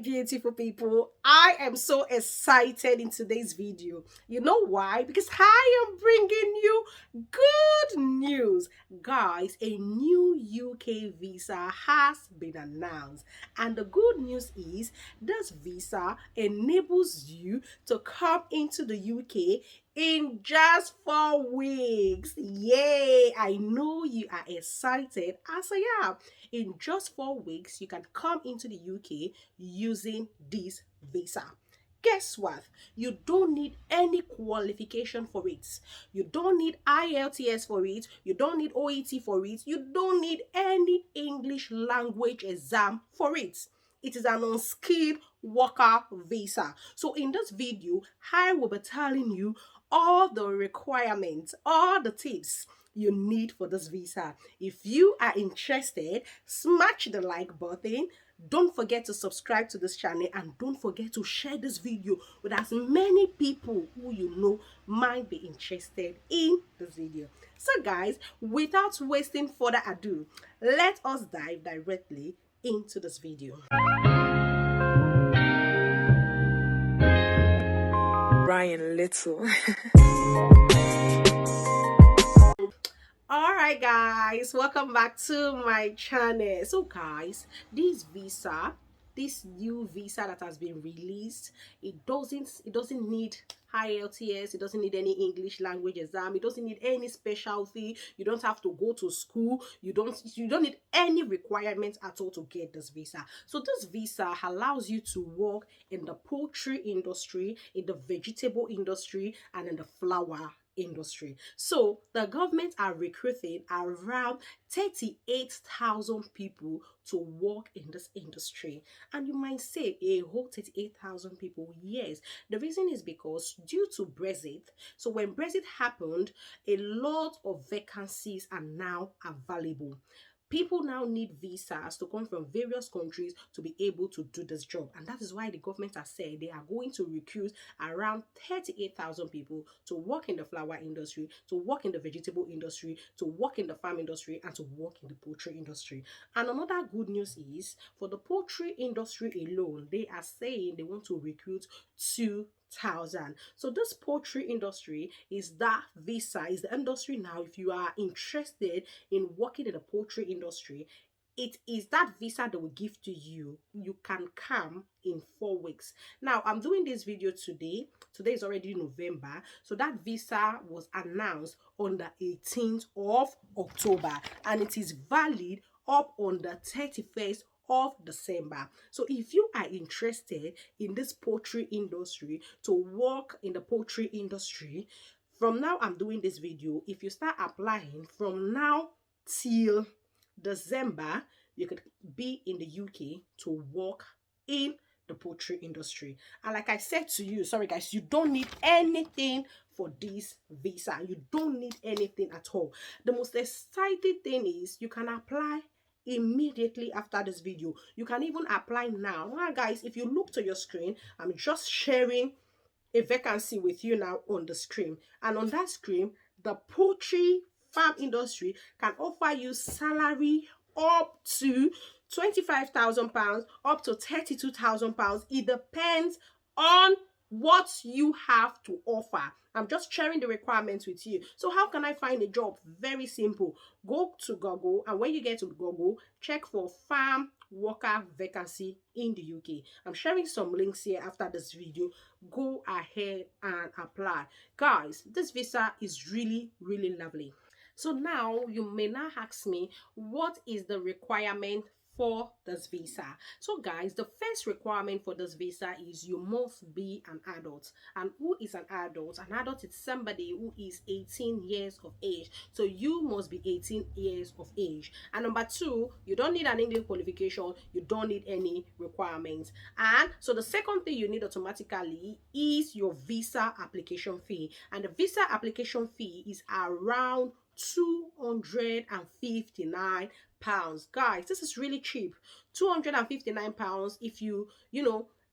beautiful people. I am so excited in today's video. You know why? Because I am bringing you good news. Guys, a new UK visa has been announced. And the good news is this visa enables you to come into the UK in just 4 weeks. Yay! I know you are excited as I am. In just 4 weeks, you can come into the UK using this visa. Guess what? You don't need any qualification for it. You don't need IELTS for it. You don't need OET for it. You don't need any English language exam for it. It is an unskilled worker visa. So in this video, I will be telling you all the requirements, all the tips you need for this visa. If you are interested, smash the like button. Don't forget to subscribe to this channel and don't forget to share this video with as many people who you know might be interested in this video. So guys, without wasting further ado, let us dive directly into this video. Ryan Little. All right guys, welcome back to my channel. So guys, this new visa that has been released, it doesn't need IELTS, it doesn't need any English language exam, it doesn't need any specialty, you don't have to go to school, you don't need any requirements at all to get this visa. So this visa allows you to work in the poultry industry, in the vegetable industry, and in the flower industry. So the government are recruiting around 38,000 people to work in this industry. And you might say, a whole 38,000 people. Yes, the reason is because due to Brexit, so when Brexit happened, a lot of vacancies are now available. People now need visas to come from various countries to be able to do this job. And that is why the government has said they are going to recruit around 38,000 people to work in the flower industry, to work in the vegetable industry, to work in the farm industry, and to work in the poultry industry. And another good news is for the poultry industry alone, they are saying they want to recruit 2,000. So this poultry industry is that visa, is the industry now. If you are interested in working in the poultry industry, it is that visa that will give to you. You can come in 4 weeks. Now I'm doing this video today. Today is already November, so that visa was announced on the 18th of October and it is valid up on the 31st of December. So if you are interested in this poultry industry, to work in the poultry industry, from now I'm doing this video, if you start applying from now till December, you could be in the UK to work in the poultry industry. And like I said to you, sorry guys, you don't need anything for this visa. You don't need anything at all. The most exciting thing is you can apply immediately after this video. You can even apply now. Now guys, if you look to your screen, I'm just sharing a vacancy with you now on the screen, and on that screen the poultry farm industry can offer you salary up to £25,000 up to £32,000. It depends on what you have to offer. I'm just sharing the requirements with you. So how can I find a job? Very simple. Go to Google, and when you get to Google, check for farm worker vacancy in the UK. I'm sharing some links here after this video. Go ahead and apply. Guys, this visa is really lovely. So now you may now ask me, what is the requirement for this visa? So guys, the first requirement for this visa is you must be an adult. And who is an adult? An adult is somebody who is 18 years of age. So you must be 18 years of age. And number two, you don't need an English qualification. You don't need any requirements. And so the second thing you need automatically is your visa application fee. And the visa application fee is around £259. Guys, this is really cheap. £259. If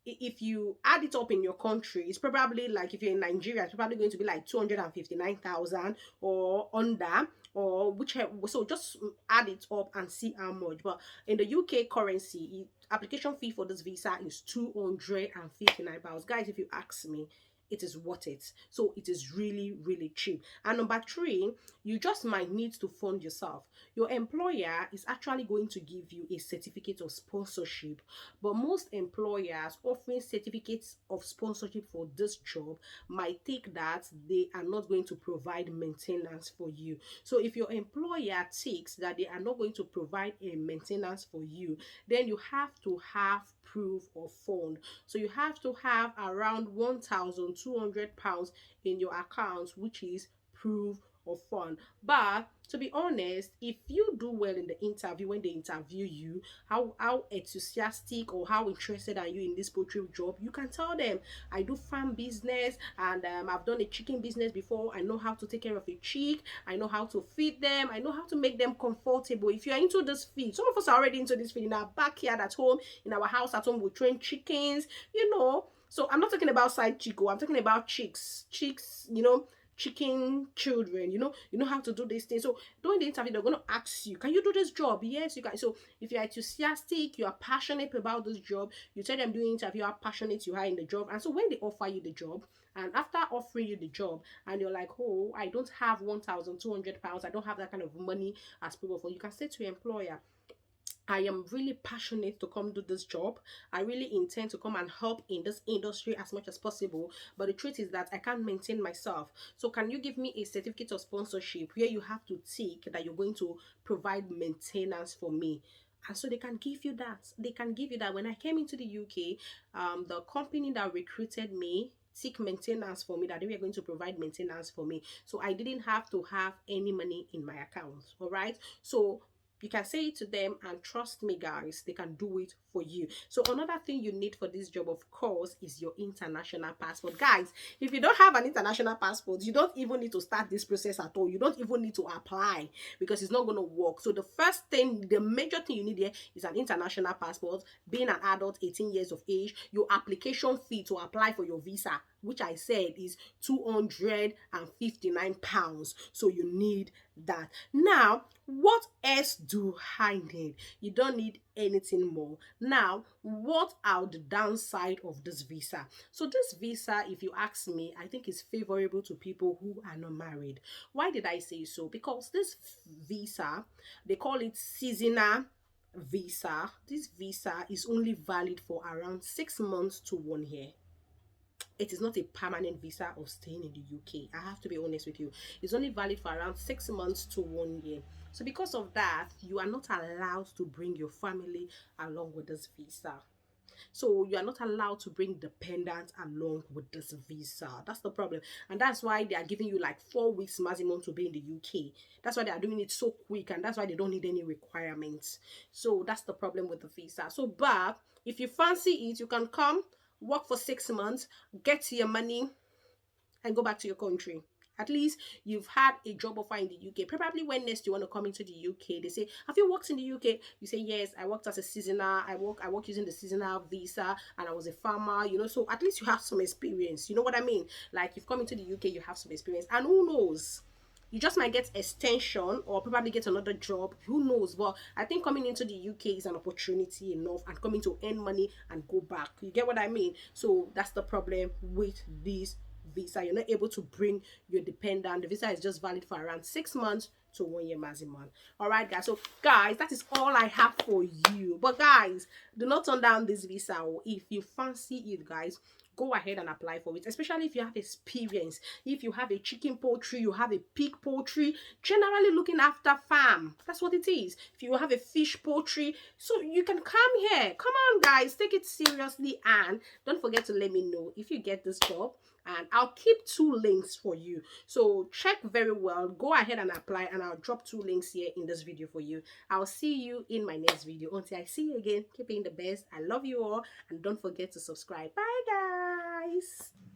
if you add it up in your country, it's probably like, if you're in Nigeria, it's probably going to be like 259,000 or under. or whichever. So just add it up and see how much. But in the UK currency, application fee for this visa is £259. Guys, if you ask me, it is worth it. So it is really, really cheap. And number three, you just might need to fund yourself. Your employer is actually going to give you a certificate of sponsorship, but most employers offering certificates of sponsorship for this job might think that they are not going to provide maintenance for you. So if your employer thinks that they are not going to provide a maintenance for you, then you have to have proof of fund. So you have to have around £1,200 in your account, which is proof of fund. But to be honest, if you do well in the interview, when they interview you, how enthusiastic or how interested are you in this poultry job, you can tell them, I do farm business, and I've done a chicken business before. I know how to take care of a chick, I know how to feed them, I know how to make them comfortable. If you are into this field, some of us are already into this field in our backyard at home, in our house at home, we train chickens, you know. So I'm not talking about side chico, I'm talking about chicks, you know, chicken children, you know how to do these things. So during the interview, they're going to ask you, can you do this job? Yes, you can. So if you're enthusiastic, you are passionate about this job, you tell them during the interview how passionate you are in the job. And so when they offer you the job, and after offering you the job, and you're like, oh, I don't have £1,200, I don't have that kind of money as proof of, you can say to your employer, I am really passionate to come do this job. I really intend to come and help in this industry as much as possible. But the truth is that I can't maintain myself. So can you give me a certificate of sponsorship where you have to tick that you're going to provide maintenance for me? And so they can give you that. They can give you that. When I came into the UK, the company that recruited me seek maintenance for me, that they were going to provide maintenance for me. So I didn't have to have any money in my account. All right. So you can say it to them, and trust me guys, they can do it for you. So another thing you need for this job, of course, is your international passport. Guys, if you don't have an international passport, you don't even need to start this process at all. You don't even need to apply, because it's not going to work. So the first thing, the major thing you need here is an international passport, being an adult 18 years of age, your application fee to apply for your visa, which I said is £259. So you need that. Now, what else do I need? You don't need anything more. Now, what are the downside of this visa? So this visa, if you ask me, I think is favorable to people who are not married. Why did I say so? Because this visa, they call it seasonal visa. This visa is only valid for around 6 months to 1 year. It is not a permanent visa of staying in the UK. I have to be honest with you. It's only valid for around 6 months to 1 year. So because of that, you are not allowed to bring your family along with this visa. So you are not allowed to bring dependents along with this visa. That's the problem. And that's why they are giving you like 4 weeks maximum to be in the UK. That's why they are doing it so quick, and that's why they don't need any requirements. So that's the problem with the visa. So but if you fancy it, you can come, work for 6 months, get your money, and go back to your country. At least you've had a job offer in the UK. Probably when next you want to come into the UK, they say, have you worked in the UK? You say, yes, I worked as a seasonal. I work using the seasonal visa, and I was a farmer, So at least you have some experience. You know what I mean? Like, you've come into the UK, you have some experience. And who knows? You just might get extension or probably get another job. Who knows? But I think coming into the UK is an opportunity enough, and coming to earn money and go back. You get what I mean? So that's the problem with this visa. You're not able to bring your dependent. The visa is just valid for around 6 months to 1 year maximum. All right, guys. So guys, that is all I have for you. But guys, do not turn down this visa. If you fancy it, guys, go ahead and apply for it, especially if you have experience. If you have a chicken poultry, you have a pig poultry, generally looking after farm, that's what it is. If you have a fish poultry, so you can come here. Come on guys, take it seriously, and don't forget to let me know if you get this job, and I'll keep 2 links for you. So check very well, go ahead and apply, and I'll drop 2 links here in this video for you. I'll see you in my next video. Until I see you again, keep being the best. I love you all, and don't forget to subscribe. Bye guys.